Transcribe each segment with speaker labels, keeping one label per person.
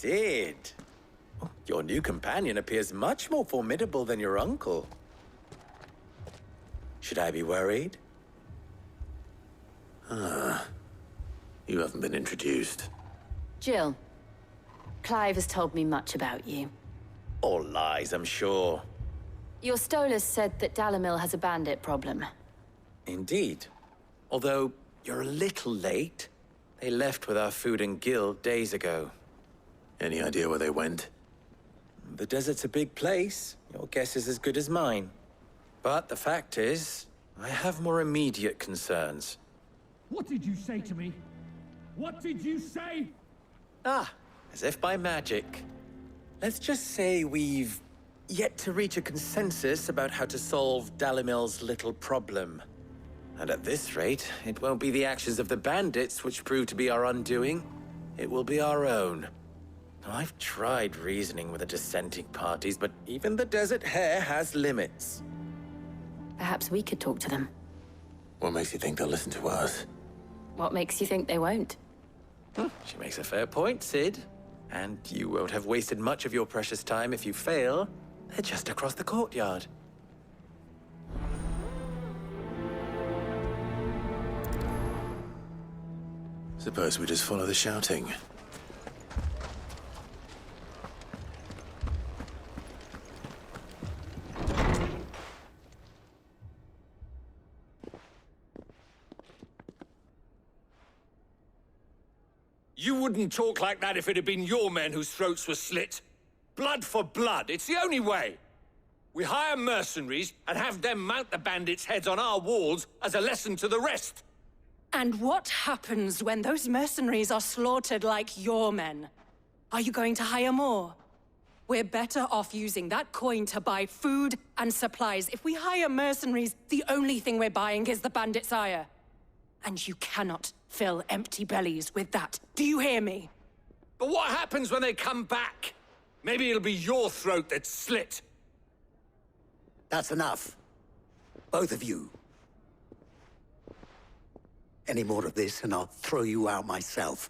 Speaker 1: Sid. Your new companion appears much more formidable than your uncle. Should I be worried?
Speaker 2: You haven't been introduced.
Speaker 3: Jill, Clive has told me much about you.
Speaker 1: All lies, I'm sure.
Speaker 3: Your Stolas said that Dalamil has a bandit problem.
Speaker 1: Indeed. Although, you're a little late. They left with our food and guild days ago.
Speaker 2: Any idea where they went?
Speaker 1: The desert's a big place. Your guess is as good as mine. But the fact is, I have more immediate concerns.
Speaker 4: What did you say to me? What did you say?
Speaker 1: As if by magic. Let's just say we've yet to reach a consensus about how to solve Dalimil's little problem. And at this rate, it won't be the actions of the bandits which prove to be our undoing. It will be our own. Now, I've tried reasoning with the dissenting parties, but even the Desert Hare has limits.
Speaker 3: Perhaps we could talk to them.
Speaker 2: What makes you think they'll listen to us?
Speaker 3: What makes you think they won't?
Speaker 1: She makes a fair point, Sid. And you won't have wasted much of your precious time if you fail. They're just across the courtyard.
Speaker 2: Suppose we just follow the shouting.
Speaker 5: You wouldn't talk like that if it had been your men whose throats were slit. Blood for blood, it's the only way. We hire mercenaries and have them mount the bandits' heads on our walls as a lesson to the rest.
Speaker 6: And what happens when those mercenaries are slaughtered like your men? Are you going to hire more? We're better off using that coin to buy food and supplies. If we hire mercenaries, the only thing we're buying is the bandits' ire. And you cannot fill empty bellies with that. Do you hear me?
Speaker 5: But what happens when they come back? Maybe it'll be your throat that's slit.
Speaker 7: That's enough. Both of you. Any more of this and I'll throw you out myself.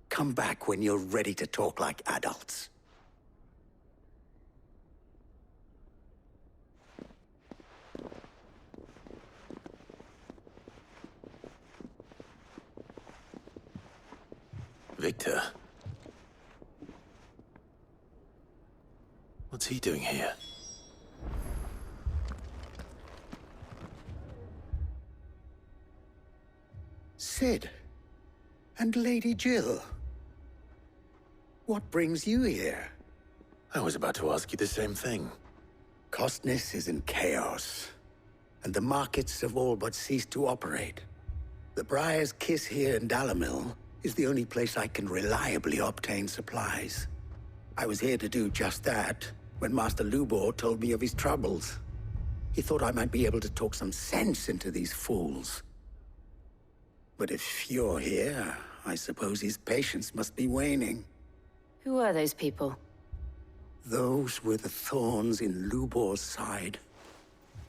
Speaker 7: Come back when you're ready to talk like adults.
Speaker 2: Victor. What's he doing here?
Speaker 7: Sid. And Lady Jill. What brings you here?
Speaker 2: I was about to ask you the same thing.
Speaker 7: Costness is in chaos, and the markets have all but ceased to operate. The Briar's Kiss here in Dalamil is the only place I can reliably obtain supplies. I was here to do just that when Master Lubor told me of his troubles. He thought I might be able to talk some sense into these fools. But if you're here, I suppose his patience must be waning.
Speaker 3: Who are those people?
Speaker 7: Those were the thorns in Lubor's side.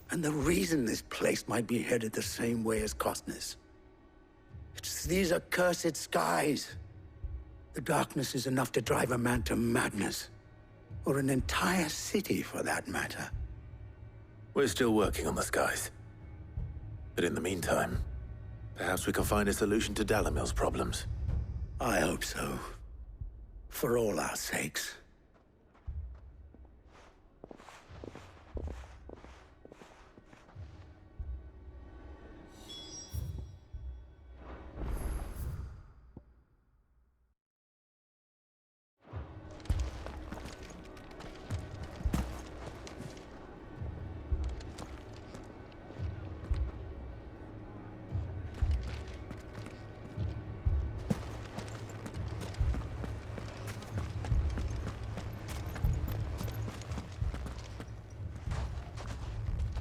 Speaker 7: And the reason this place might be headed the same way as Costness. It's these accursed skies. The darkness is enough to drive a man to madness. Or an entire city, for that matter.
Speaker 2: We're still working on the skies. But in the meantime, perhaps we can find a solution to Dalamil's problems.
Speaker 7: I hope so. For all our sakes.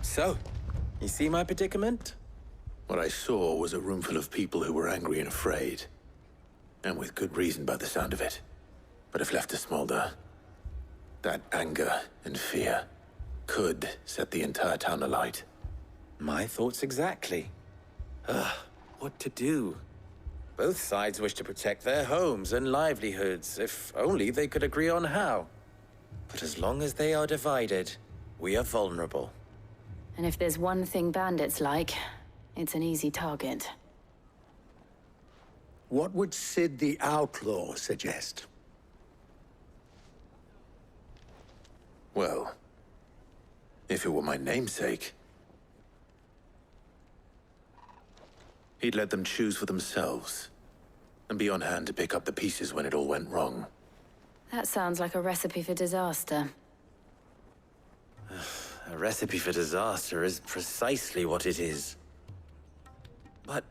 Speaker 1: So, you see my predicament?
Speaker 2: What I saw was a room full of people who were angry and afraid. And with good reason by the sound of it. But if left to smolder, that anger and fear could set the entire town alight.
Speaker 1: My thoughts exactly. What to do? Both sides wish to protect their homes and livelihoods, if only they could agree on how. But as long as they are divided, we are vulnerable.
Speaker 3: And if there's one thing bandits like, it's an easy target.
Speaker 7: What would Sid the Outlaw suggest?
Speaker 2: Well, if it were my namesake, he'd let them choose for themselves, and be on hand to pick up the pieces when it all went wrong.
Speaker 3: That sounds like a recipe for disaster.
Speaker 1: A recipe for disaster is precisely what it is. But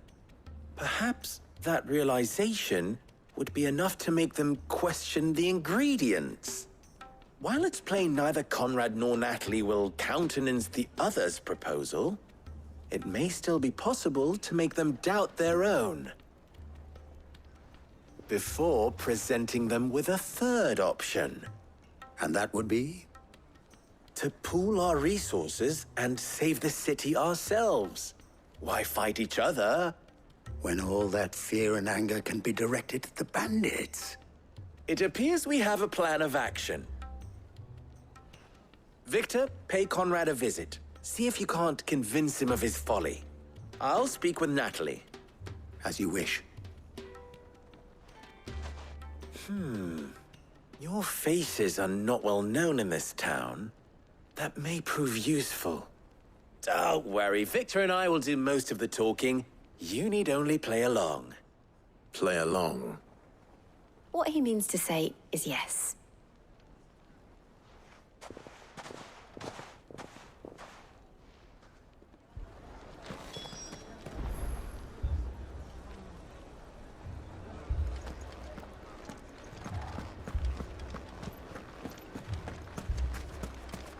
Speaker 1: perhaps that realization would be enough to make them question the ingredients. While it's plain neither Conrad nor Natalie will countenance the other's proposal, it may still be possible to make them doubt their own. Before presenting them with a third option.
Speaker 7: And that would be?
Speaker 1: To pool our resources and save the city ourselves. Why fight each other?
Speaker 7: When all that fear and anger can be directed at the bandits.
Speaker 1: It appears we have a plan of action. Victor, pay Conrad a visit. See if you can't convince him of his folly. I'll speak with Natalie.
Speaker 7: As you wish.
Speaker 1: Your faces are not well known in this town. That may prove useful. Don't worry, Victor and I will do most of the talking. You need only play along.
Speaker 2: Play along.
Speaker 3: What he means to say is yes.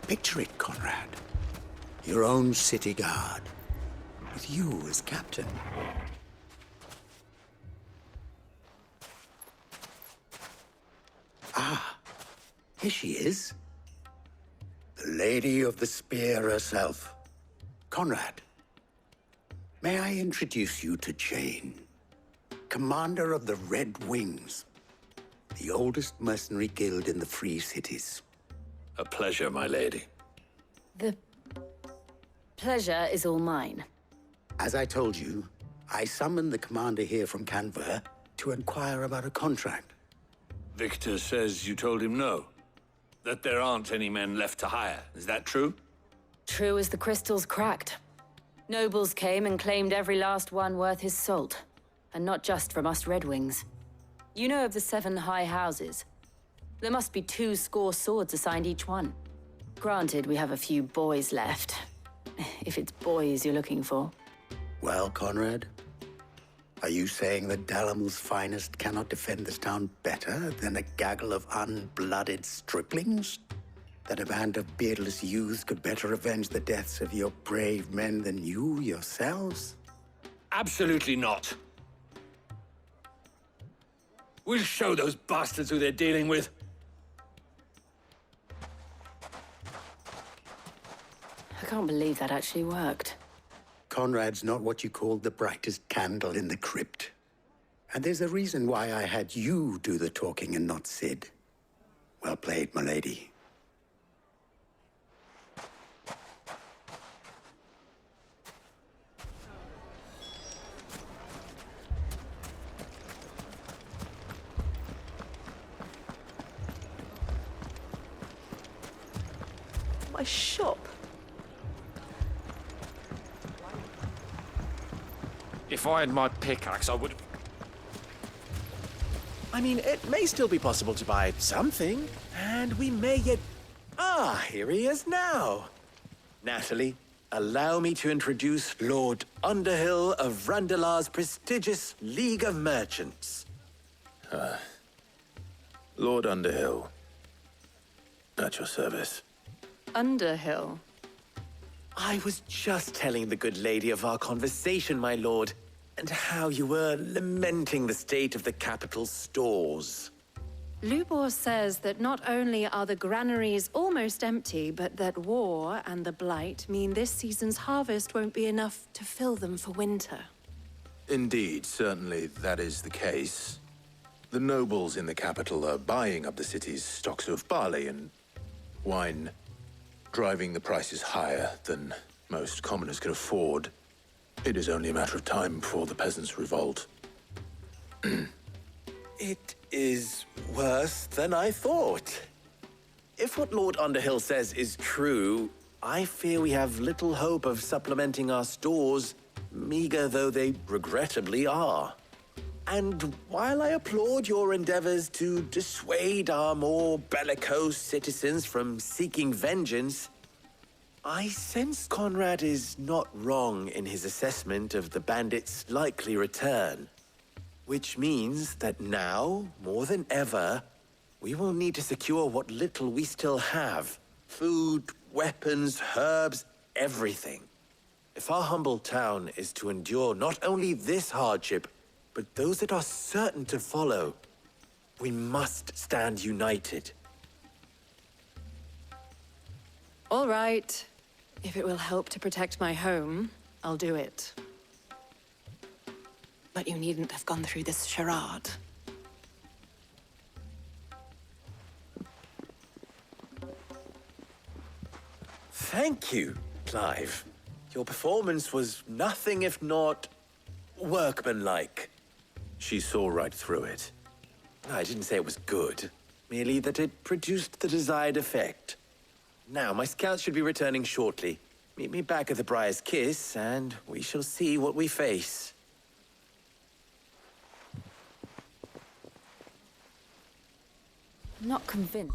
Speaker 7: Picture it, Conrad. Your own city guard. With you as captain. Ah, here she is. The Lady of the Spear herself. Conrad, may I introduce you to Jane, commander of the Red Wings, the oldest mercenary guild in the Free Cities.
Speaker 5: A pleasure, my lady.
Speaker 3: The pleasure is all mine.
Speaker 7: As I told you, I summoned the commander here from Canver to inquire about a contract.
Speaker 5: Victor says you told him no. That there aren't any men left to hire. Is that true?
Speaker 3: True as the crystals cracked. Nobles came and claimed every last one worth his salt. And not just from us Red Wings. You know of the 7 high houses. There must be 2 swords assigned each one. Granted, we have a few boys left. If it's boys you're looking for.
Speaker 7: Well, Conrad, are you saying that Dalamil's finest cannot defend this town better than a gaggle of unblooded striplings? That a band of beardless youths could better avenge the deaths of your brave men than you yourselves?
Speaker 5: Absolutely not. We'll show those bastards who they're dealing with.
Speaker 3: I can't believe that actually worked.
Speaker 7: Conrad's not what you called the brightest candle in the crypt. And there's a reason why I had you do the talking and not Sid. Well played, my lady.
Speaker 8: My shop.
Speaker 5: If I had my pickaxe, I would...
Speaker 1: I mean, it may still be possible to buy something, and we may yet... Ah, here he is now. Natalie, allow me to introduce Lord Underhill of Randalar's prestigious League of Merchants.
Speaker 2: Lord Underhill. At your service.
Speaker 6: Underhill.
Speaker 1: I was just telling the good lady of our conversation, my lord, and how you were lamenting the state of the capital's stores.
Speaker 6: Lubor says that not only are the granaries almost empty, but that war and the Blight mean this season's harvest won't be enough to fill them for winter.
Speaker 2: Indeed, certainly that is the case. The nobles in the capital are buying up the city's stocks of barley and wine, driving the prices higher than most commoners can afford. It is only a matter of time before the peasants revolt.
Speaker 1: It is worse than I thought. If what Lord Underhill says is true, I fear we have little hope of supplementing our stores, meager though they regrettably are. And while I applaud your endeavors to dissuade our more bellicose citizens from seeking vengeance, I sense Conrad is not wrong in his assessment of the bandits' likely return. Which means that now, more than ever, we will need to secure what little we still have. Food, weapons, herbs, everything. If our humble town is to endure not only this hardship, but those that are certain to follow, we must stand united.
Speaker 6: All right. If it will help to protect my home, I'll do it. But you needn't have gone through this charade.
Speaker 1: Thank you, Clive. Your performance was nothing if not workmanlike.
Speaker 2: She saw right through it.
Speaker 1: I didn't say it was good, merely that it produced the desired effect. Now, my scouts should be returning shortly. Meet me back at the Briar's Kiss, and we shall see what we face.
Speaker 3: I'm not convinced.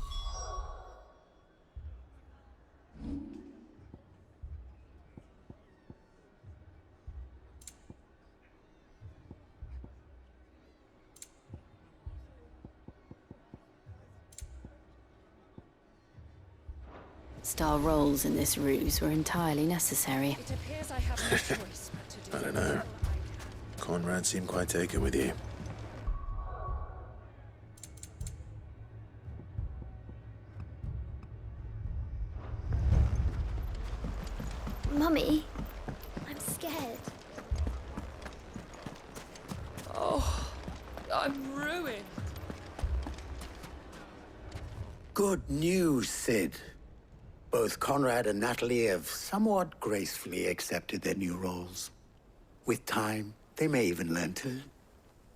Speaker 3: Star roles in this ruse were entirely necessary.
Speaker 6: It appears I have no choice but to do
Speaker 2: I don't know. Conrad seemed quite taken with you.
Speaker 8: Mummy, I'm scared.
Speaker 6: Oh, I'm ruined.
Speaker 7: Good news, Sid. Both Conrad and Natalie have somewhat gracefully accepted their new roles. With time, they may even learn to.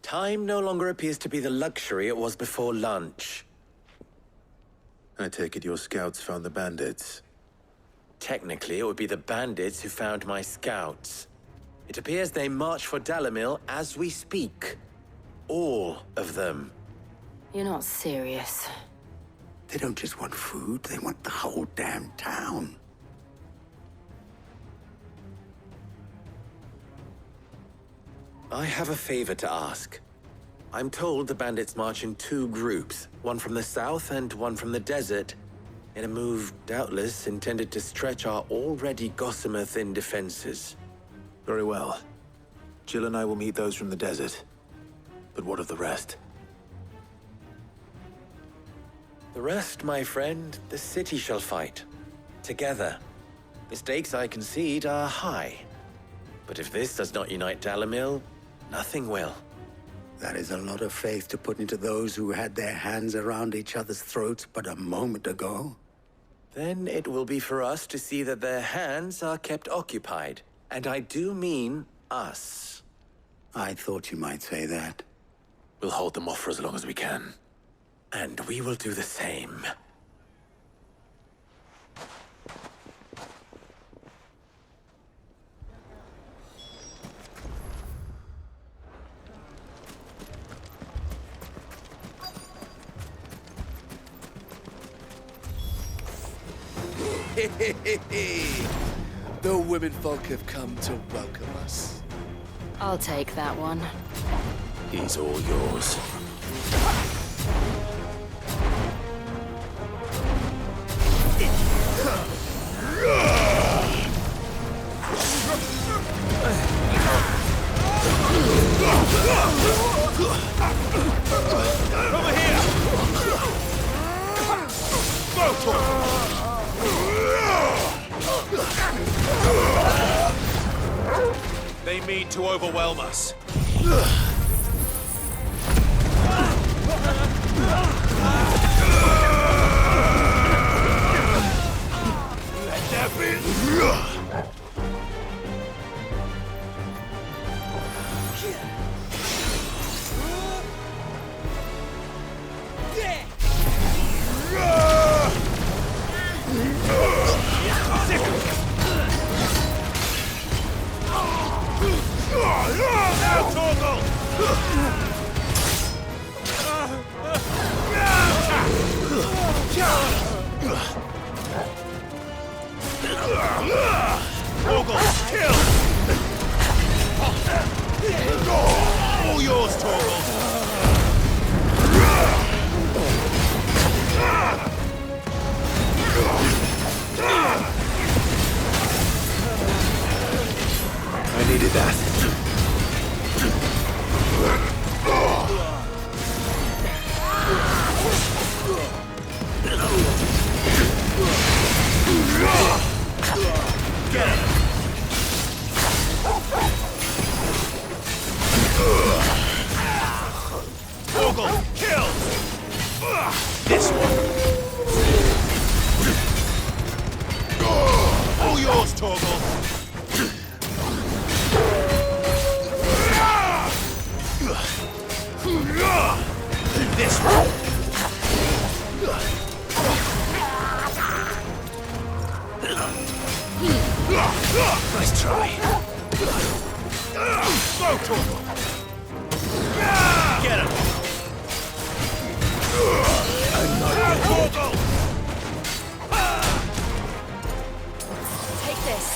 Speaker 1: Time no longer appears to be the luxury it was before lunch.
Speaker 2: I take it your scouts found the bandits.
Speaker 1: Technically, it would be the bandits who found my scouts. It appears they march for Dalimil as we speak. All of them.
Speaker 3: You're not serious.
Speaker 7: They don't just want food, they want the whole damn town.
Speaker 1: I have a favor to ask. I'm told the bandits march in two groups, one from the south and one from the desert, in a move doubtless intended to stretch our already gossamer-thin defenses.
Speaker 2: Very well. Jill and I will meet those from the desert. But what of the rest?
Speaker 1: The rest, my friend, the city shall fight. Together. The stakes, I concede, are high. But if this does not unite Dalimil, nothing will.
Speaker 7: That is a lot of faith to put into those who had their hands around each other's throats but a moment ago.
Speaker 1: Then it will be for us to see that their hands are kept occupied. And I do mean us.
Speaker 7: I thought you might say that.
Speaker 2: We'll hold them off for as long as we can.
Speaker 1: And we will do the same.
Speaker 9: The womenfolk have come to welcome us.
Speaker 3: I'll take that one.
Speaker 2: He's all yours.
Speaker 5: Over here! They
Speaker 10: mean to overwhelm us? Let that be. Now, Torgal! Torgal, kill! All yours, Torgal!
Speaker 2: I needed that.
Speaker 10: Get him! Torgal, kill! This one! All yours, Torgal! This one! Nice try. Go, Torgal! Get him! I'm not getting Torgal!
Speaker 3: Take this.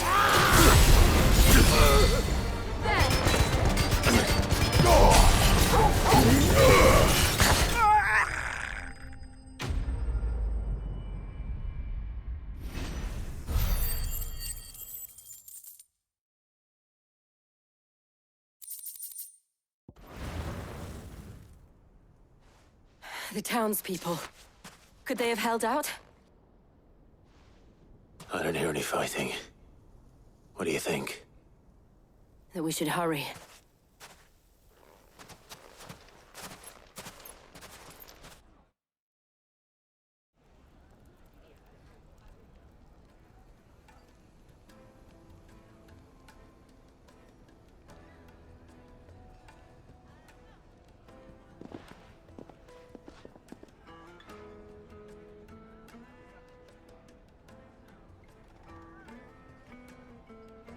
Speaker 3: The townspeople. Could they have held out?
Speaker 2: I don't hear any fighting. What do you think?
Speaker 3: That we should hurry.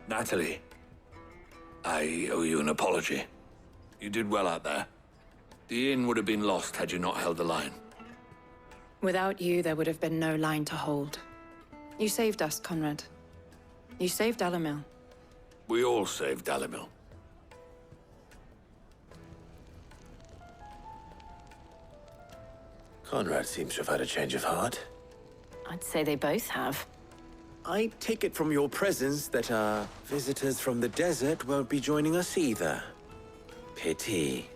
Speaker 5: Natalie, I owe you an apology. You did well out there. The inn would have been lost had you not held the line.
Speaker 6: Without you, there would have been no line to hold. You saved us, Conrad. You saved Dalimil.
Speaker 5: We all saved Dalimil.
Speaker 2: Conrad seems to have had a change of heart.
Speaker 3: I'd say they both have.
Speaker 1: I take it from your presence that our visitors from the desert won't be joining us either. Pity.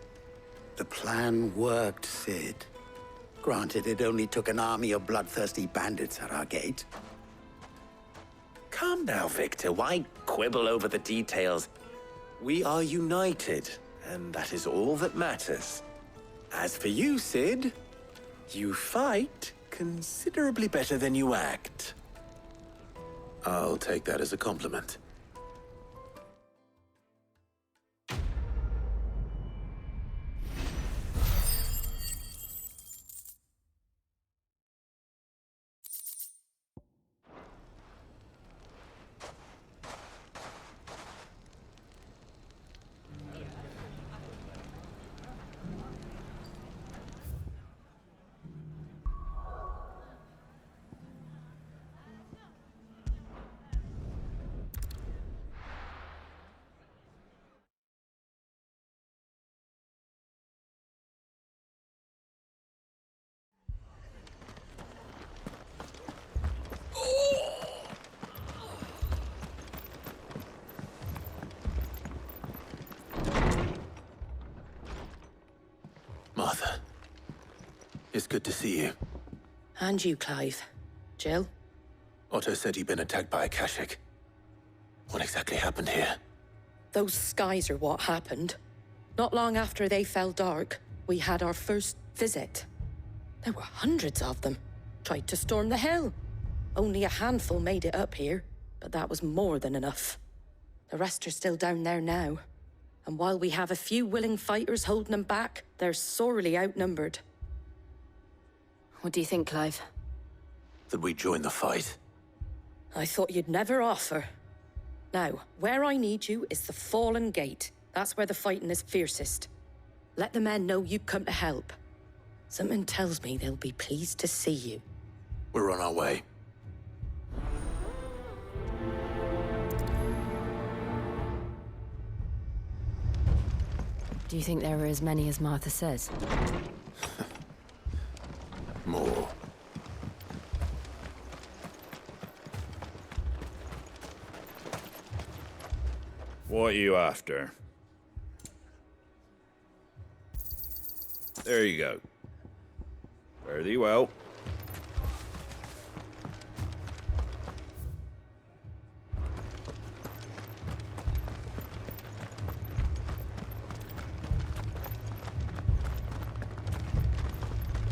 Speaker 7: The plan worked, Sid. Granted, it only took an army of bloodthirsty bandits at our gate.
Speaker 1: Calm now, Victor. Why quibble over the details? We are united, and that is all that matters. As for you, Sid, you fight considerably better than you act.
Speaker 2: I'll take that as a compliment. Martha, it's good to see you.
Speaker 6: And you, Clive. Jill?
Speaker 2: Otto said you'd been attacked by a Kashik. What exactly happened here?
Speaker 6: Those skies are what happened. Not long after they fell dark, we had our first visit. There were hundreds of them. Tried to storm the hill. Only a handful made it up here, but that was more than enough. The rest are still down there now. And while we have a few willing fighters holding them back, they're sorely outnumbered.
Speaker 3: What do you think, Clive?
Speaker 2: That we join the fight.
Speaker 6: I thought you'd never offer. Now, where I need you is the Fallen Gate. That's where the fighting is fiercest. Let the men know you've come to help. Something tells me they'll be pleased to see you.
Speaker 2: We're on our way.
Speaker 3: Do you think there are as many as Martha says?
Speaker 2: More.
Speaker 11: What are you after? There you go. Fare thee well.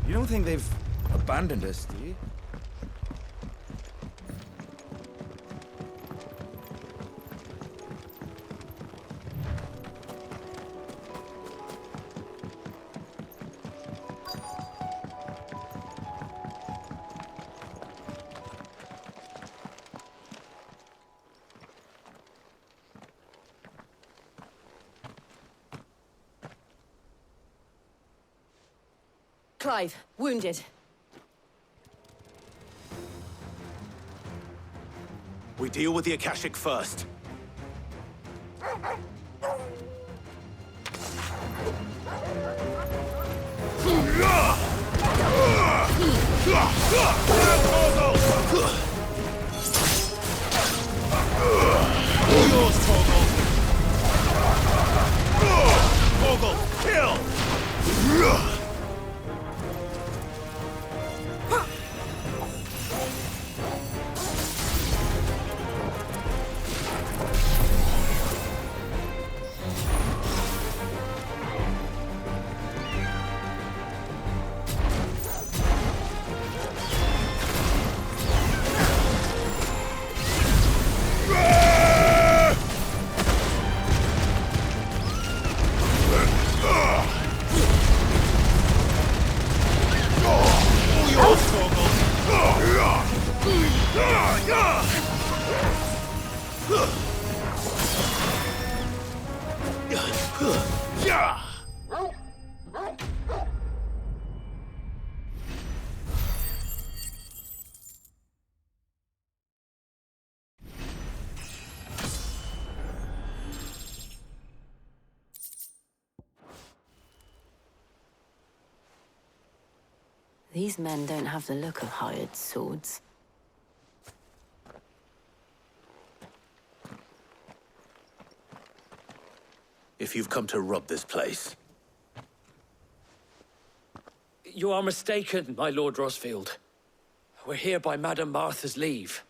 Speaker 10: You don't think they've abandoned us, do you?
Speaker 3: Clive, wounded.
Speaker 2: We deal with the Akashic first.
Speaker 10: Yours, Torgal! Torgal, kill!
Speaker 3: These men don't have the look of hired swords.
Speaker 2: If you've come to rob this place,
Speaker 5: You are mistaken, my Lord Rosfield. We're here by Madame Martha's leave.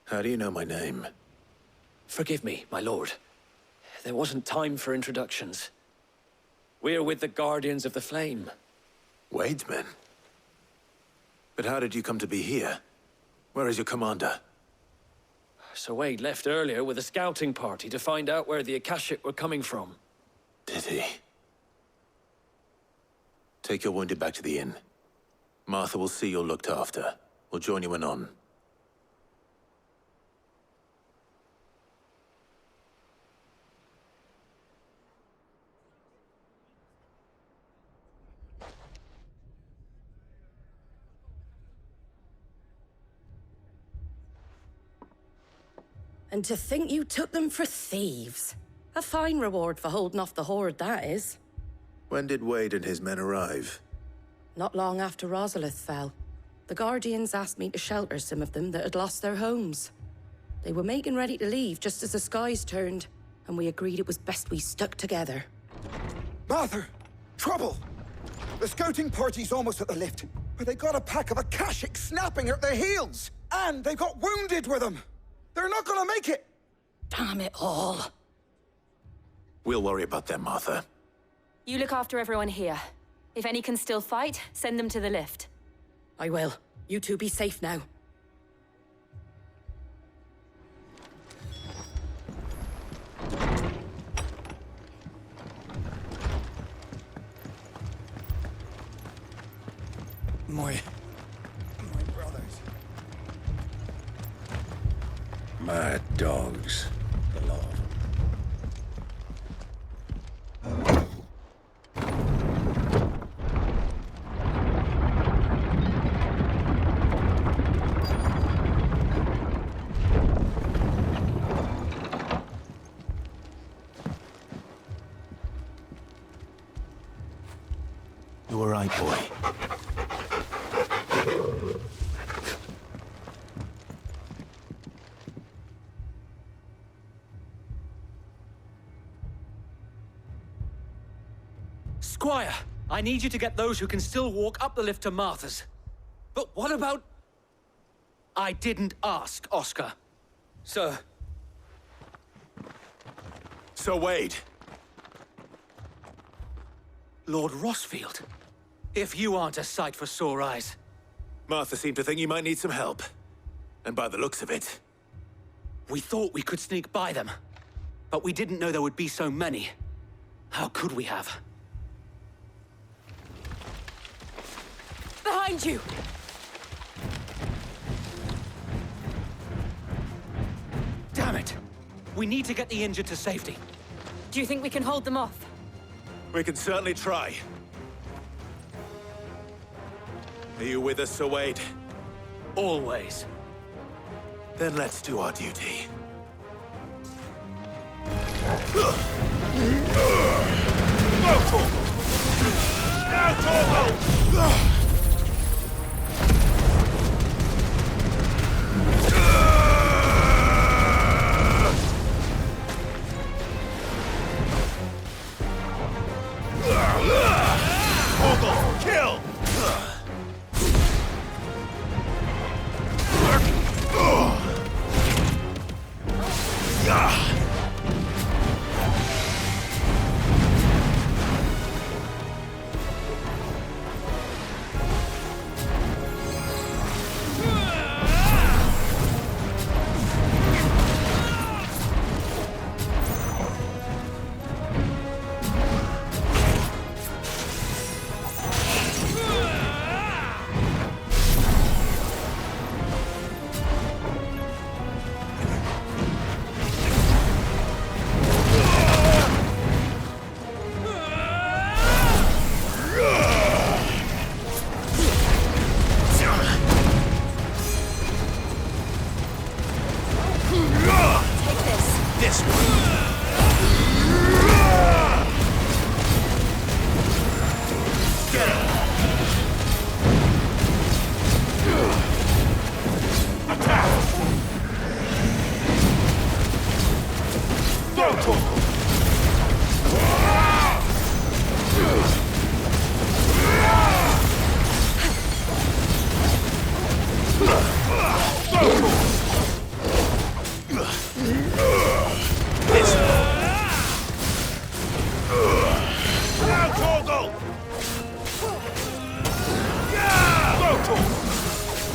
Speaker 2: how do you know my name?
Speaker 5: Forgive me, my lord. There wasn't time for introductions. We're with the Guardians of the Flame.
Speaker 2: Wade's men? But how did you come to be here? Where is your commander?
Speaker 5: Sir Wade left earlier with a scouting party to find out where the Akashic were coming from.
Speaker 2: Did he? Take your wounded back to the inn. Martha will see you're looked after. We'll join you anon.
Speaker 6: And to think you took them for thieves. A fine reward for holding off the horde, that is.
Speaker 2: When did Wade and his men arrive?
Speaker 6: Not long after Rosalith fell. The Guardians asked me to shelter some of them that had lost their homes. They were making ready to leave just as the skies turned, and we agreed it was best we stuck together.
Speaker 12: Martha! Trouble! The scouting party's almost at the lift, but they got a pack of Akashic snapping at their heels! And they've got wounded with them! They're not gonna make it!
Speaker 6: Damn it all.
Speaker 2: We'll worry about them, Martha.
Speaker 3: You look after everyone here. If any can still fight, send them to the lift.
Speaker 6: I will. You two be safe now.
Speaker 12: My brothers.
Speaker 2: Mad dogs. The law of them. You all right, boy?
Speaker 5: Squire, I need you to get those who can still walk up the lift to Martha's. But what about... I didn't ask, Oscar. Sir.
Speaker 2: Sir Wade.
Speaker 5: Lord Rossfield. If you aren't a sight for sore eyes.
Speaker 2: Martha seemed to think you might need some help. And by the looks of it...
Speaker 5: We thought we could sneak by them. But we didn't know there would be so many. How could we have?
Speaker 6: Behind you!
Speaker 5: Damn it! We need to get the injured to safety.
Speaker 3: Do you think we can hold them off?
Speaker 2: We can certainly try. Are you with us, Sir Wade?
Speaker 5: Always.
Speaker 2: Then let's do our duty. Kill!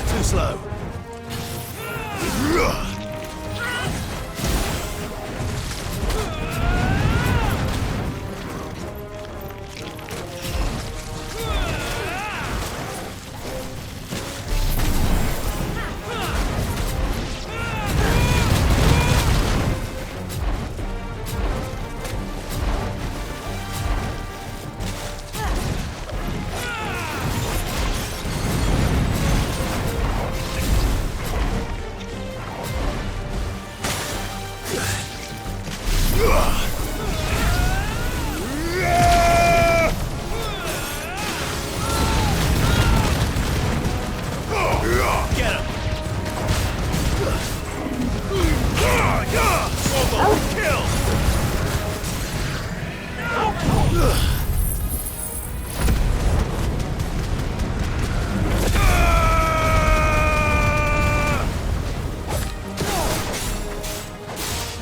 Speaker 2: Too slow.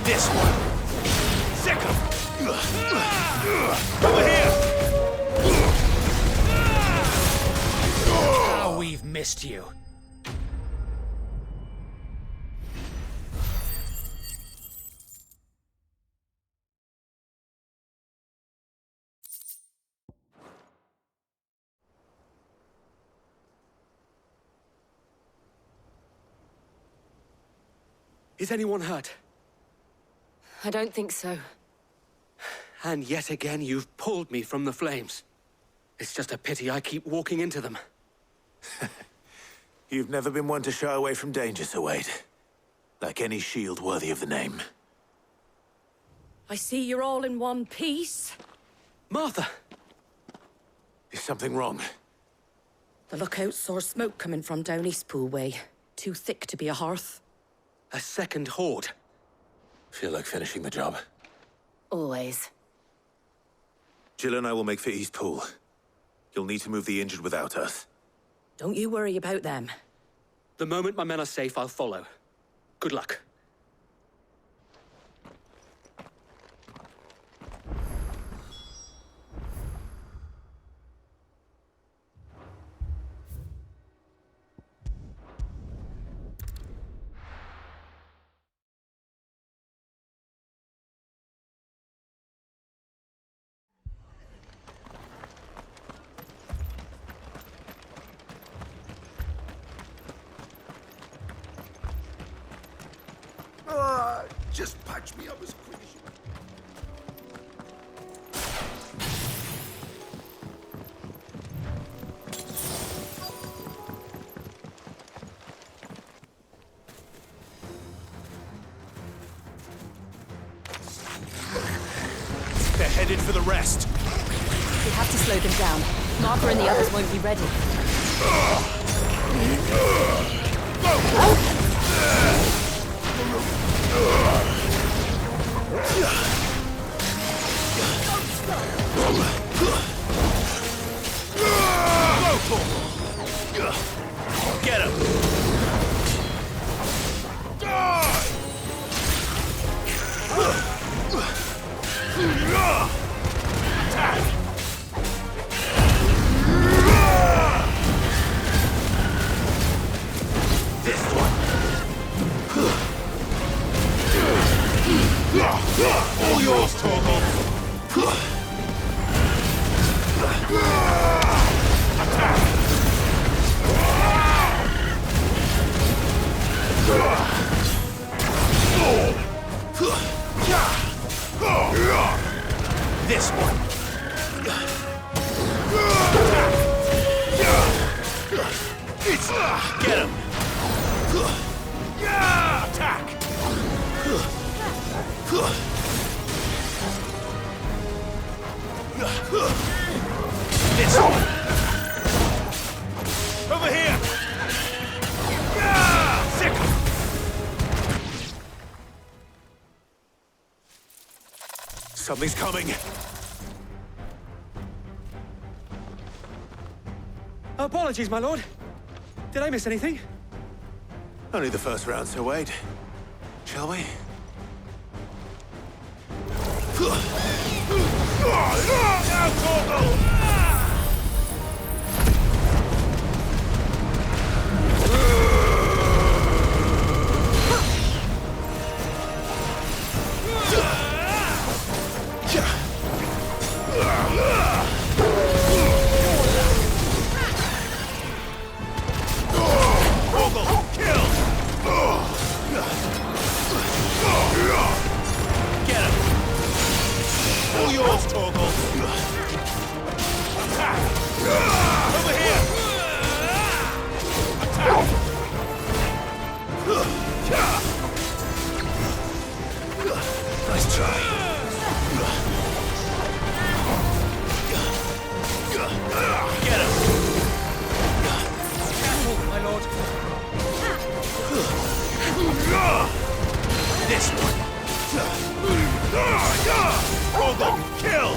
Speaker 2: This one. Sick 'em.
Speaker 5: Over here!
Speaker 4: How we've missed you.
Speaker 13: Is anyone hurt?
Speaker 3: I don't think so.
Speaker 13: And yet again, you've pulled me from the flames. It's just a pity I keep walking into them.
Speaker 2: You've never been one to shy away from danger, Sir Wade. Like any shield worthy of the name.
Speaker 6: I see you're all in one piece.
Speaker 13: Martha!
Speaker 2: Is something wrong?
Speaker 6: The lookout saw smoke coming from down Eastpool way. Too thick to be a hearth.
Speaker 13: A second horde.
Speaker 2: Feel like finishing the job.
Speaker 3: Always.
Speaker 2: Jill and I will make for Eastpool. You'll need to move the injured without us.
Speaker 6: Don't you worry about them.
Speaker 13: The moment my men are safe, I'll follow. Good luck.
Speaker 12: Just patch me up as quick as you can.
Speaker 5: They're headed for the rest.
Speaker 3: We have to slow them down. Martha and the others won't be ready.
Speaker 5: Get him! All yours, Torgal! This one! Get him! Attack! This one! Over here! Sick!
Speaker 2: Something's coming.
Speaker 13: Apologies, my lord. Did I miss anything?
Speaker 2: Only the first round, Sir Wade. Shall we?
Speaker 5: Now, Torgal! All yours, Torgal! Attack! Over here! Attack!
Speaker 2: Nice try.
Speaker 5: Get him!
Speaker 13: My lord.
Speaker 5: This one! Torgal, kill!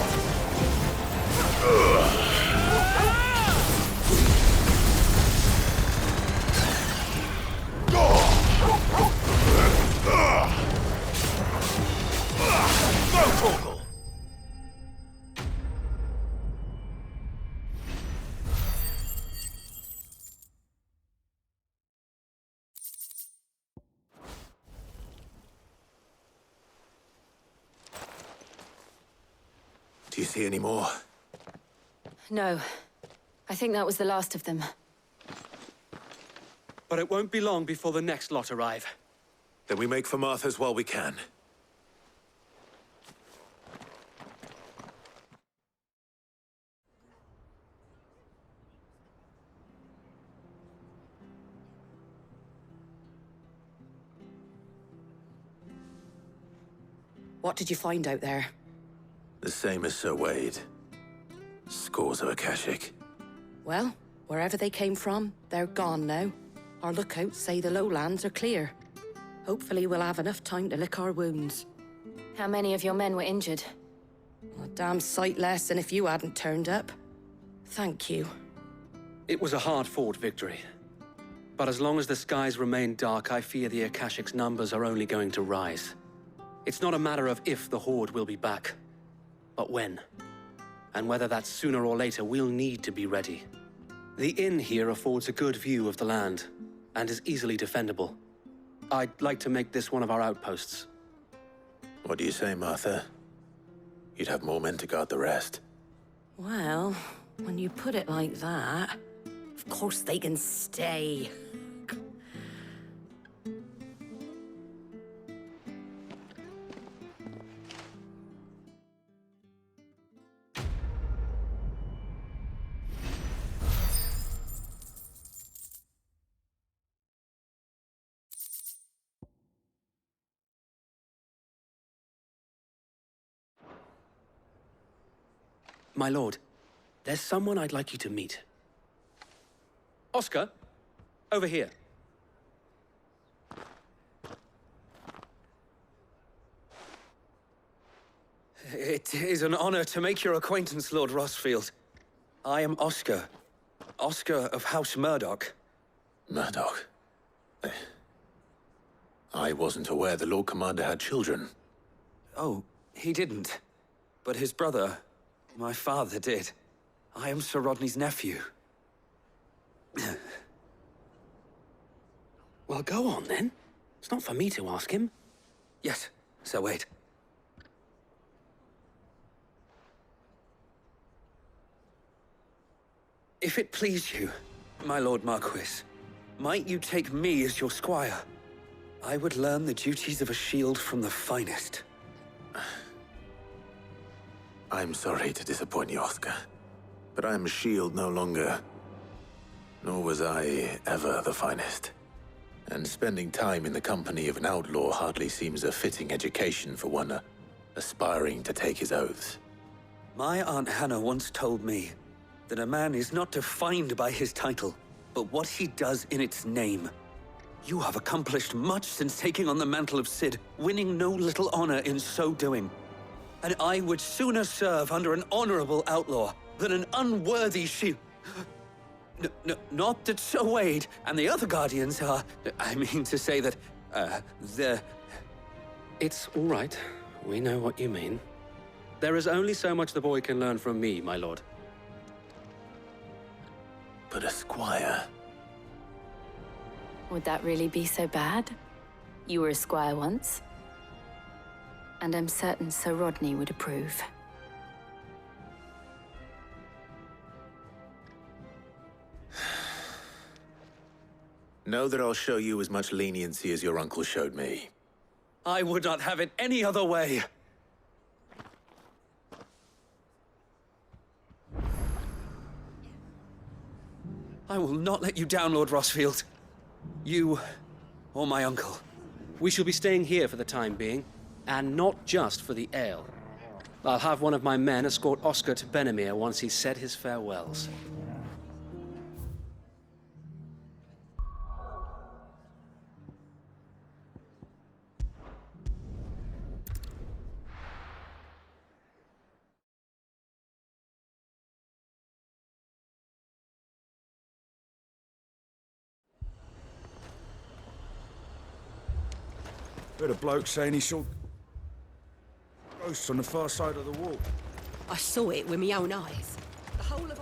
Speaker 5: Go, Torgal!
Speaker 2: Do you see any more?
Speaker 3: No. I think that was the last of them.
Speaker 13: But it won't be long before the next lot arrive.
Speaker 2: Then we make for Martha's while we can.
Speaker 6: What did you find out there?
Speaker 2: The same as Sir Wade. Scores of Akashic.
Speaker 6: Well, wherever they came from, they're gone now. Our lookouts say the lowlands are clear. Hopefully we'll have enough time to lick our wounds.
Speaker 3: How many of your men were injured?
Speaker 6: A damn sight less than if you hadn't turned up. Thank you.
Speaker 13: It was a hard-fought victory. But as long as the skies remain dark, I fear the Akashic's numbers are only going to rise. It's not a matter of if the Horde will be back, but when. And whether that's sooner or later, we'll need to be ready. The inn here affords a good view of the land, and is easily defendable. I'd like to make this one of our outposts.
Speaker 2: What do you say, Martha? You'd have more men to guard the rest.
Speaker 6: Well, when you put it like that, of course they can stay.
Speaker 13: My lord, there's someone I'd like you to meet. Oscar, over here.
Speaker 14: It is an honor to make your acquaintance, Lord Rossfield. I am Oscar. Oscar of House Murdoch.
Speaker 2: Murdoch? I wasn't aware the Lord Commander had children.
Speaker 14: Oh, he didn't. But his brother, my father, did. I am Sir Rodney's nephew.
Speaker 13: Well, go on, then. It's not for me to ask him.
Speaker 14: Yes, Sir Wade. If it please you, my Lord Marquis, might you take me as your squire? I would learn the duties of a shield from the finest.
Speaker 2: I'm sorry to disappoint you, Oscar. But I'm a shield no longer. Nor was I ever the finest. And spending time in the company of an outlaw hardly seems a fitting education for one aspiring to take his oaths.
Speaker 14: My Aunt Hannah once told me that a man is not defined by his title, but what he does in its name. You have accomplished much since taking on the mantle of Cid, winning no little honor in so doing. And I would sooner serve under an honorable outlaw than an unworthy shield. Not that Sir Wade and the other Guardians are... I mean to say that, they're...
Speaker 13: It's all right. We know what you mean. There is only so much the boy can learn from me, my lord.
Speaker 2: But a squire...
Speaker 3: Would that really be so bad? You were a squire once. And I'm certain Sir Rodney would approve.
Speaker 2: Know that I'll show you as much leniency as your uncle showed me.
Speaker 14: I would not have it any other way. I will not let you down, Lord Rossfield. You, or my uncle.
Speaker 13: We shall be staying here for the time being, and not just for the ale. I'll have one of my men escort Oscar to Benimir once he's said his farewells.
Speaker 10: Heard a bloke saying he saw ghosts on the far side of the wall.
Speaker 6: I saw it with my own eyes. The whole of it.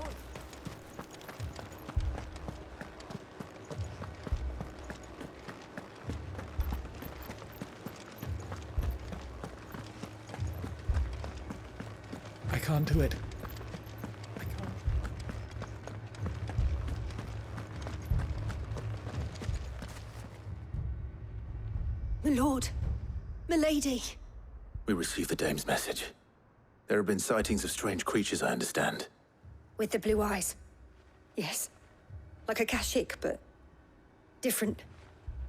Speaker 10: I
Speaker 4: can't do it.
Speaker 6: My lord. Milady.
Speaker 2: We received the dame's message. There have been sightings of strange creatures, I understand.
Speaker 15: With the blue eyes. Yes. Like a Kashyyyk, but different.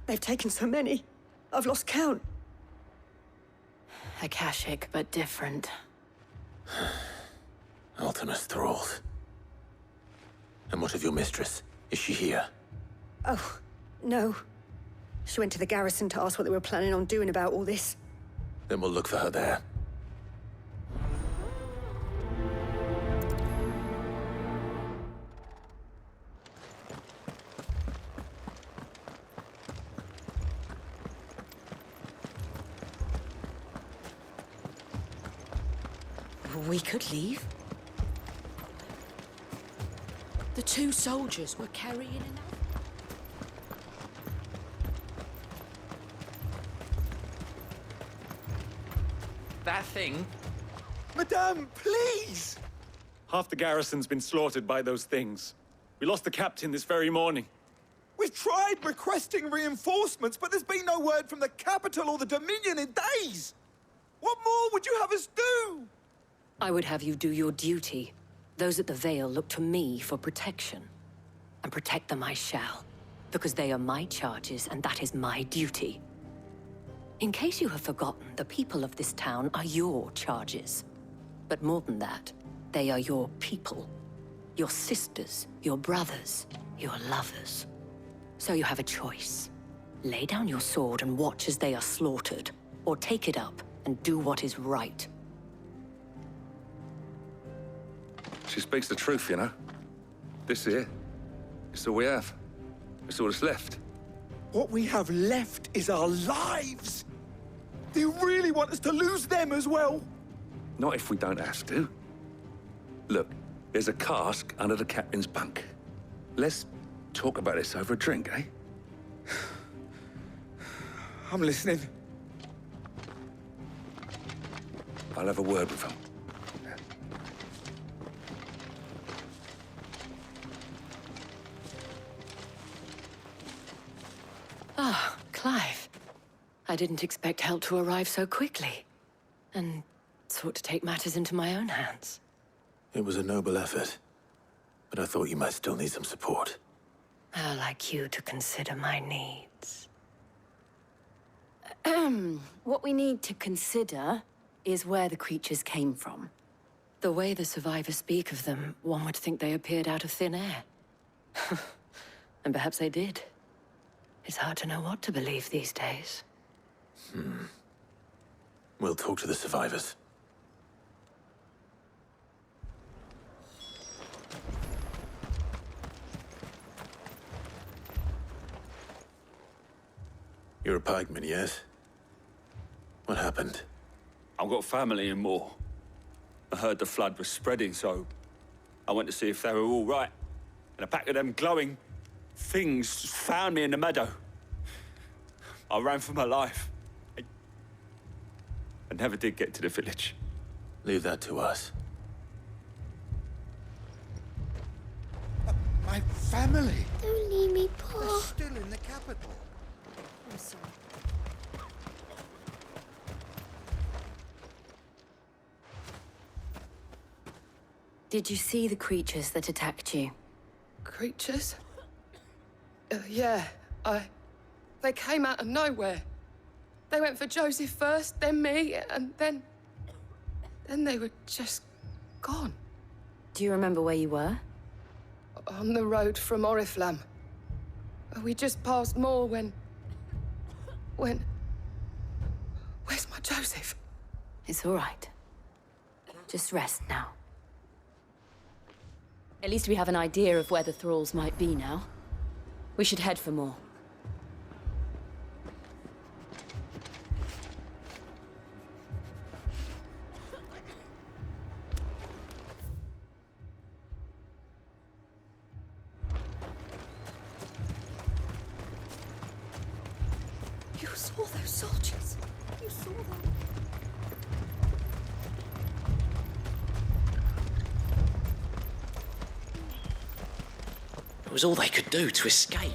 Speaker 15: They've taken so many. I've lost count.
Speaker 3: A Kashyyyk, but different.
Speaker 2: Ultimus thralls. And what of your mistress? Is she here?
Speaker 15: Oh, no. She went to the garrison to ask what they were planning on doing about all this.
Speaker 2: Then we'll look for her there.
Speaker 15: We could leave.
Speaker 6: The two soldiers were carrying enough.
Speaker 1: That thing?
Speaker 12: Madame, please!
Speaker 5: Half the garrison's been slaughtered by those things. We lost the captain this very morning.
Speaker 12: We've tried requesting reinforcements, but there's been no word from the capital or the Dominion in days! What more would you have us do?
Speaker 3: I would have you do your duty. Those at the Vale look to me for protection. And protect them I shall. Because they are my charges, and that is my duty. In case you have forgotten, the people of this town are your charges. But more than that, they are your people. Your sisters, your brothers, your lovers. So you have a choice. Lay down your sword and watch as they are slaughtered, or take it up and do what is right.
Speaker 16: She speaks the truth, you know. This here, it's all we have. It's all that's left.
Speaker 12: What we have left is our lives! Do you really want us to lose them as well?
Speaker 16: Not if we don't have to. Look, there's a cask under the captain's bunk. Let's talk about this over a drink, eh?
Speaker 12: I'm listening.
Speaker 16: I'll have a word with him.
Speaker 3: Ah, Clive. I didn't expect help to arrive so quickly. And sought to take matters into my own hands.
Speaker 2: It was a noble effort, but I thought you might still need some support.
Speaker 3: How like you to consider my needs. What we need to consider is where the creatures came from. The way the survivors speak of them, one would think they appeared out of thin air. And perhaps they did. It's hard to know what to believe these days.
Speaker 2: We'll talk to the survivors. You're a pikeman, yes? What happened?
Speaker 17: I've got family in Moor. I heard the flood was spreading, so I went to see if they were all right. And a pack of them glowing things found me in the meadow. I ran for my life. I never did get to the village.
Speaker 2: Leave that to us.
Speaker 12: My family!
Speaker 8: Don't leave me, Paul.
Speaker 12: They're still in the capital.
Speaker 15: I'm sorry.
Speaker 3: Did you see the creatures that attacked you?
Speaker 18: Creatures? Yeah, They came out of nowhere. They went for Joseph first, then me, and then they were just gone.
Speaker 3: Do you remember where you were?
Speaker 18: On the road from Oriflamme. We just passed Moor when... Where's my Joseph?
Speaker 3: It's all right. Just rest now. At least we have an idea of where the thralls might be now. We should head for more.
Speaker 15: You saw those soldiers. You saw them.
Speaker 19: was all they could do to escape.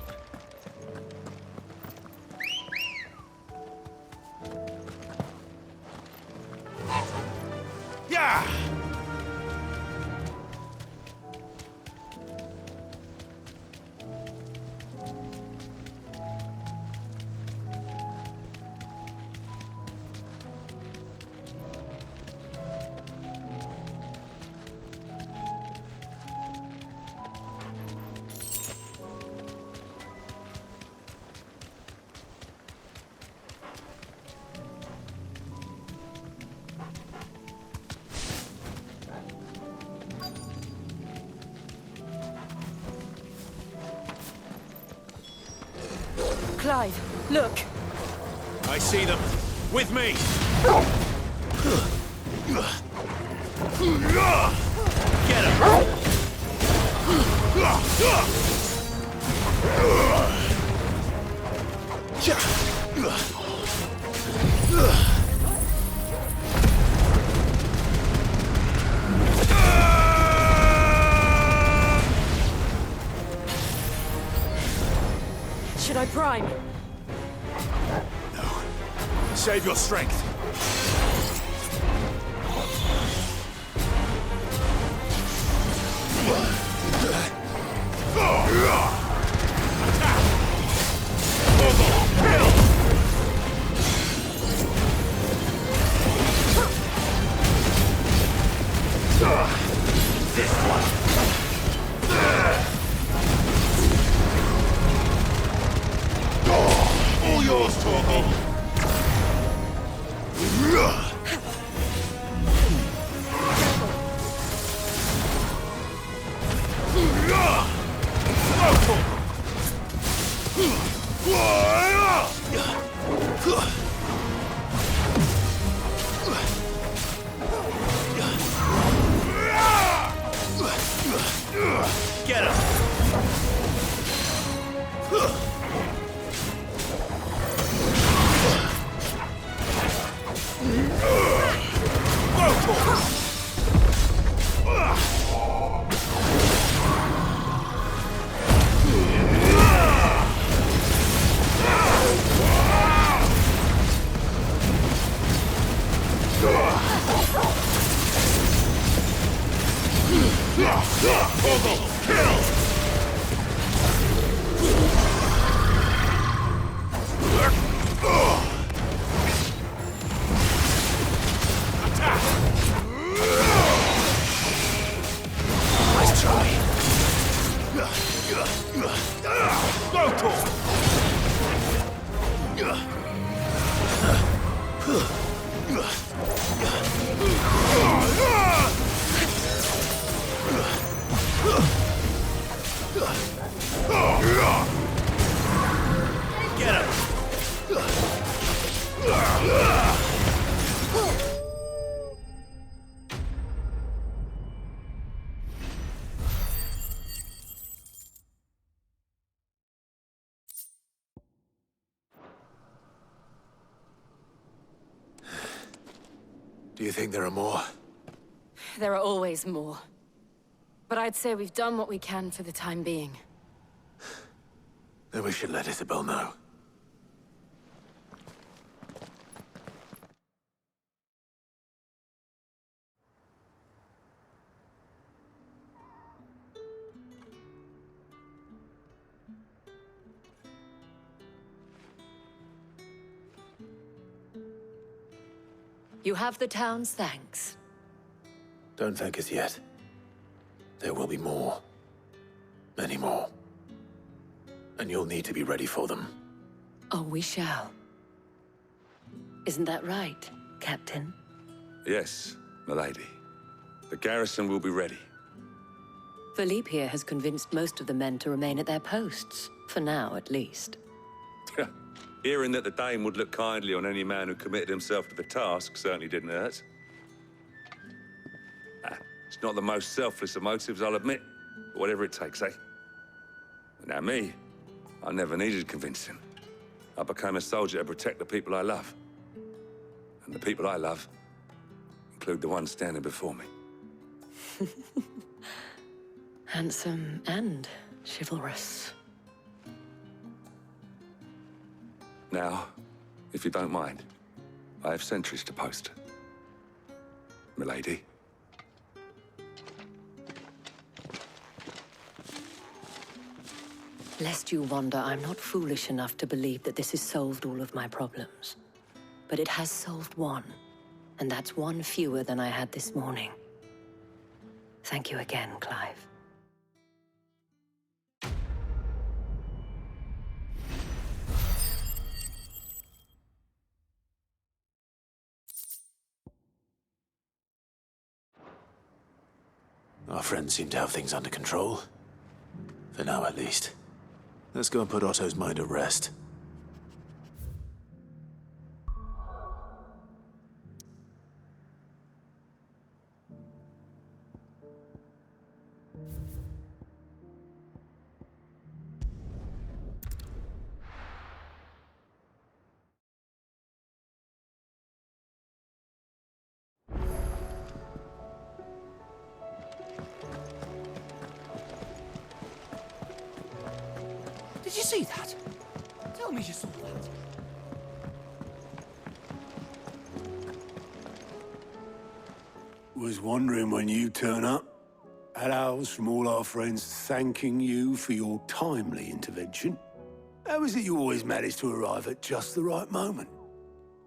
Speaker 16: Yeah!
Speaker 6: Clive, look.
Speaker 16: I see them. With me! Get him!
Speaker 6: Should I prime?
Speaker 16: No. Save your strength. All yours, Torgal. Get him! Nice try. Get him!
Speaker 2: Do you think there are more?
Speaker 3: There are always more. But I'd say we've done what we can for the time being.
Speaker 2: Then we should let Isabel know.
Speaker 20: You have the town's thanks.
Speaker 2: Don't thank us yet. There will be more. Many more. And you'll need to be ready for them.
Speaker 20: Oh, we shall. Isn't that right, Captain?
Speaker 16: Yes, milady. The garrison will be ready.
Speaker 20: Philippe here has convinced most of the men to remain at their posts. For now, at least.
Speaker 16: Hearing that the Dane would look kindly on any man who committed himself to the task certainly didn't hurt. It's not the most selfless of motives, I'll admit. But whatever it takes, eh? And now me, I never needed convincing. I became a soldier to protect the people I love. And the people I love include the one standing before me.
Speaker 20: Handsome and Chivalrous.
Speaker 16: Now, if you don't mind, I have sentries to post. Milady.
Speaker 20: Lest you wonder, I'm not foolish enough to believe that this has solved all of my problems. But it has solved one, and that's one fewer than I had this morning. Thank you again, Clive.
Speaker 2: Our friends seem to have things under control. For now, at least. Let's go and put Otto's mind at rest.
Speaker 4: Did you see that? Tell me you saw that.
Speaker 19: Was wondering when you turn up. Had owls from all our friends thanking you for your timely intervention. How is it you always manage to arrive at just the right moment?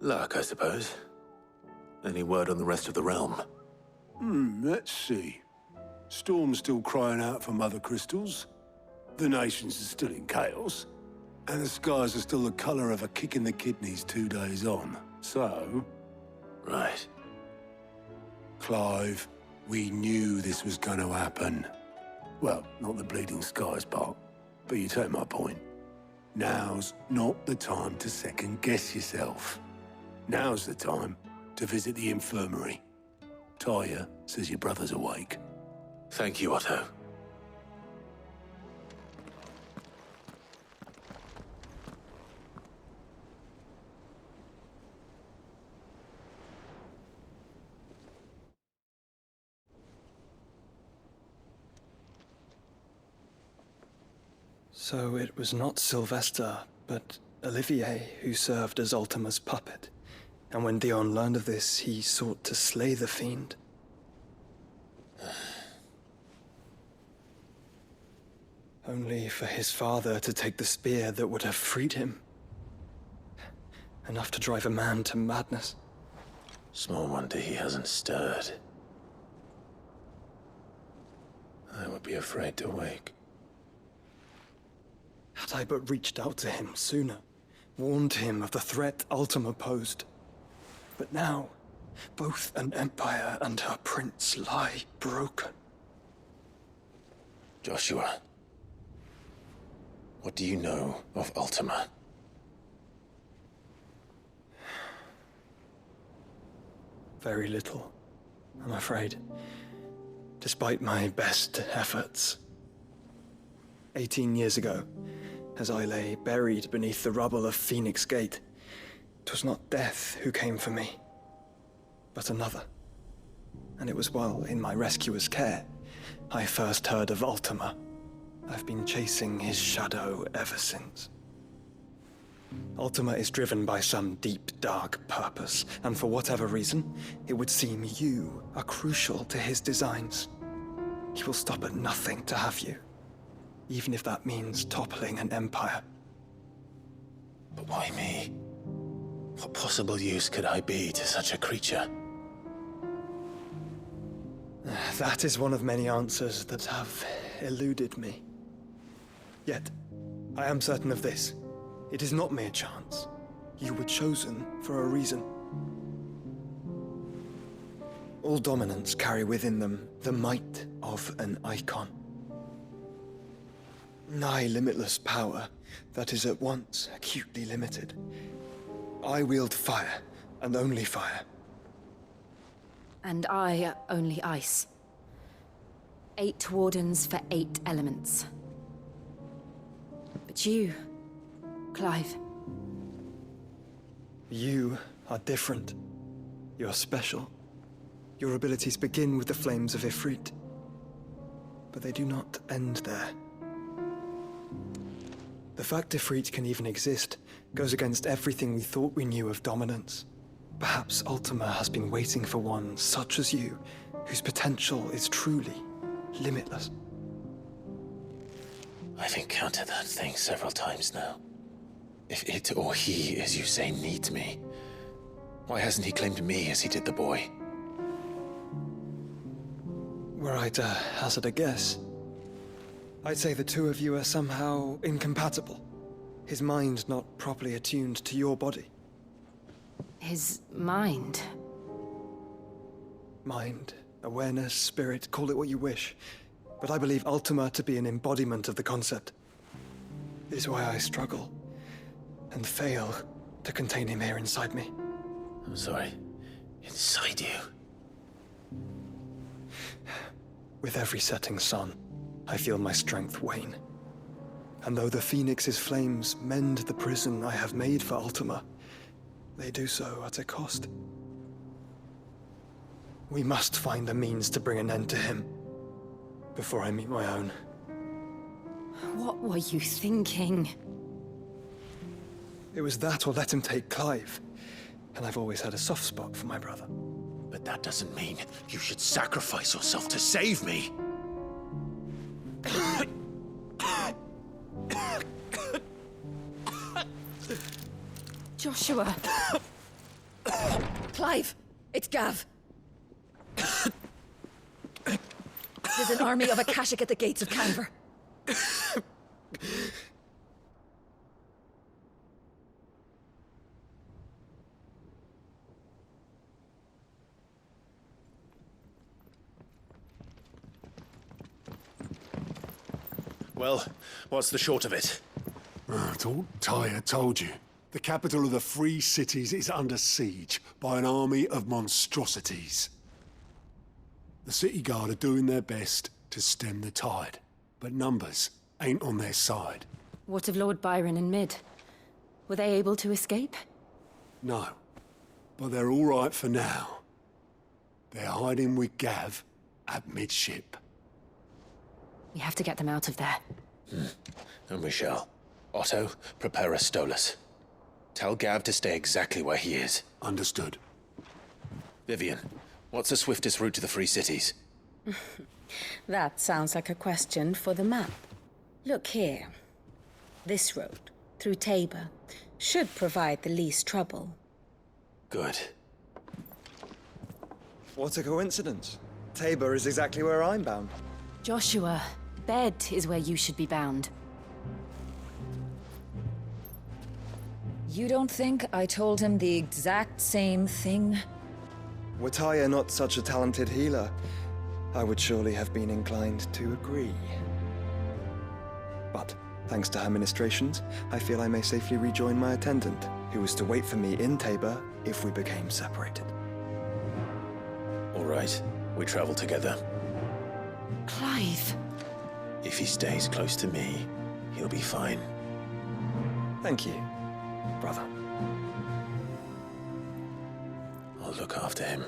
Speaker 2: Luck, I suppose. Any word on the rest of the realm?
Speaker 19: Let's see. Storm's still crying out for mother crystals. The nations are still in chaos. And the skies are still the color of a kick in the kidneys 2 days on. So...
Speaker 2: Right.
Speaker 19: Clive, we knew this was going to happen. Well, not the bleeding skies part, but you take my point. Now's not the time to second-guess yourself. Now's the time to visit the infirmary. Talia says your brother's awake.
Speaker 2: Thank you, Otto.
Speaker 19: So it was not Sylvester, but Olivier who served as Ultima's puppet. And when Dion learned of this, he sought to slay the fiend. Only for his father to take the spear that would have freed him. Enough to drive a man to madness.
Speaker 2: Small wonder he hasn't stirred. I would be afraid to wake.
Speaker 19: Had I but reached out to him sooner, warned him of the threat Ultima posed. But now, both an empire and her prince lie broken.
Speaker 2: Joshua, what do you know of Ultima?
Speaker 19: Very little, I'm afraid. Despite my best efforts. 18 years ago, as I lay buried beneath the rubble of Phoenix Gate, 'twas not death who came for me, but another. And it was while in my rescuer's care, I first heard of Ultima. I've been chasing his shadow ever since. Ultima is driven by some deep, dark purpose, and for whatever reason, it would seem you are crucial to his designs. He will stop at nothing to have you. Even if that means toppling an empire.
Speaker 2: But why me? What possible use could I be to such a creature?
Speaker 19: That is one of many answers that have eluded me. Yet, I am certain of this. It is not mere chance. You were chosen for a reason. All dominants carry within them the might of an icon. Nigh limitless power that is at once acutely limited. I wield fire, and only fire.
Speaker 3: And I only ice. 8 wardens for 8 elements. But you, Clive.
Speaker 19: You are different. You're special. Your abilities begin with the flames of Ifrit. But they do not end there. The fact Ifrit can even exist goes against everything we thought we knew of dominance. Perhaps Ultima has been waiting for one such as you, whose potential is truly limitless.
Speaker 2: I've encountered that thing several times now. If it or he, as you say, needs me, why hasn't he claimed me as he did the boy?
Speaker 19: Were I to hazard a guess, I'd say the two of you are somehow incompatible. His mind not properly attuned to your body.
Speaker 3: His mind?
Speaker 19: Mind, awareness, spirit, call it what you wish. But I believe Ultima to be an embodiment of the concept. It is why I struggle and fail to contain him here inside me.
Speaker 2: I'm sorry. Inside you?
Speaker 19: With every setting sun, I feel my strength wane. And though the Phoenix's flames mend the prison I have made for Ultima, they do so at a cost. We must find a means to bring an end to him before I meet my own.
Speaker 3: What were you thinking?
Speaker 19: It was that or let him take Clive. And I've always had a soft spot for my brother.
Speaker 2: But that doesn't mean you should sacrifice yourself to save me.
Speaker 15: Joshua! Clive! It's Gav! There's an army of Akashic at the gates of Canver.
Speaker 2: Well, what's the short of it?
Speaker 21: Tyre told you. The capital of the Free Cities is under siege by an army of monstrosities. The City Guard are doing their best to stem the tide, but numbers ain't on their side.
Speaker 3: What of Lord Byron and Mid? Were they able to escape?
Speaker 21: No, but they're all right for now. They're hiding with Gav at midship.
Speaker 3: We have to get them out of there.
Speaker 2: And we shall. Otto, prepare a Stolas. Tell Gav to stay exactly where he is.
Speaker 21: Understood.
Speaker 2: Vivian, what's the swiftest route to the Free Cities?
Speaker 22: That sounds like a question for the map. Look here. This road, through Tabor, should provide the least trouble.
Speaker 2: Good.
Speaker 19: What a coincidence. Tabor is exactly where I'm bound.
Speaker 3: Joshua, bed is where you should be bound.
Speaker 23: You don't think I told him the exact same thing?
Speaker 19: Were Tyre not such a talented healer, I would surely have been inclined to agree. But, thanks to her ministrations, I feel I may safely rejoin my attendant, who was to wait for me in Tabor if we became separated.
Speaker 2: All right, we travel together.
Speaker 3: Clive!
Speaker 2: If he stays close to me, he'll be fine.
Speaker 19: Thank you, brother.
Speaker 2: I'll look after him.